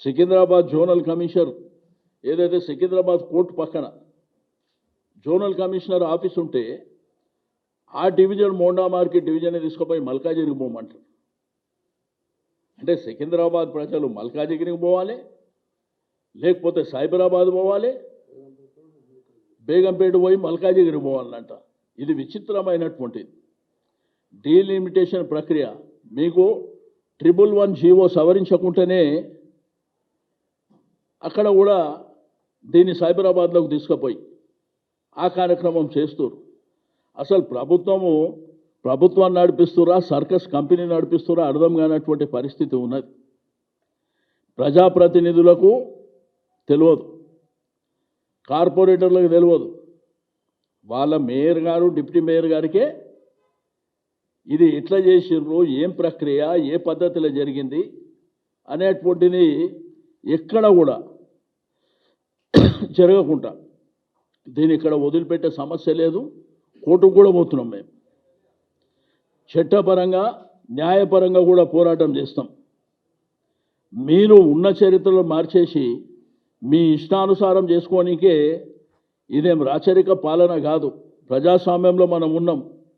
Secunderabad zonal commissioner ఏదైతే Secunderabad court పక్కన zonal commissioner office ఉంటే ఆ డివిజన్ మోండా మార్కెట్ డివిజన్ తీసుకుపోయి మల్కాజిగిరికి పోమంటారు. అంటే సికింద్రాబాద్ ప్రజలు మల్కాజిగిరికి పోవాలి, లేకపోతే సైబరాబాద్ పోవాలి, బేగంపేట పోయి మల్కాజిగిరికి పోవాలంట. ఇది విచిత్రమైనటువంటిది డీలిమిటేషన్ ప్రక్రియ. మీకు 111 జీవో సవరించకుంటేనే అక్కడ కూడా దీన్ని సైబరాబాద్లోకి తీసుకుపోయి ఆ కార్యక్రమం చేస్తారు. అసలు ప్రభుత్వాన్ని నడిపిస్తురా, సర్కస్ కంపెనీ నడిపిస్తురా అర్థం కానటువంటి పరిస్థితి ఉన్నది. ప్రజాప్రతినిధులకు తెలియదు, కార్పొరేటర్లకు తెలియదు, వాళ్ళ మేయర్ గారు డిప్యూటీ మేయర్ గారికే ఇది ఎట్లా చేసిర్రు, ఏం ప్రక్రియ, ఏ పద్ధతిలో జరిగింది అనేటువంటిది ఎక్కడ కూడా జరగకుండా దీని ఇక్కడ వదిలిపెట్టే సమస్య లేదు. కోర్టుకు కూడా పోతున్నాం మేము. చట్టపరంగా న్యాయపరంగా కూడా పోరాటం చేస్తాం. మీరు ఉన్న చరిత్రలో మార్చేసి మీ ఇష్టానుసారం చేసుకోనికే ఇదేం రాచరిక పాలన కాదు. ప్రజాస్వామ్యంలో మనం ఉన్నాం.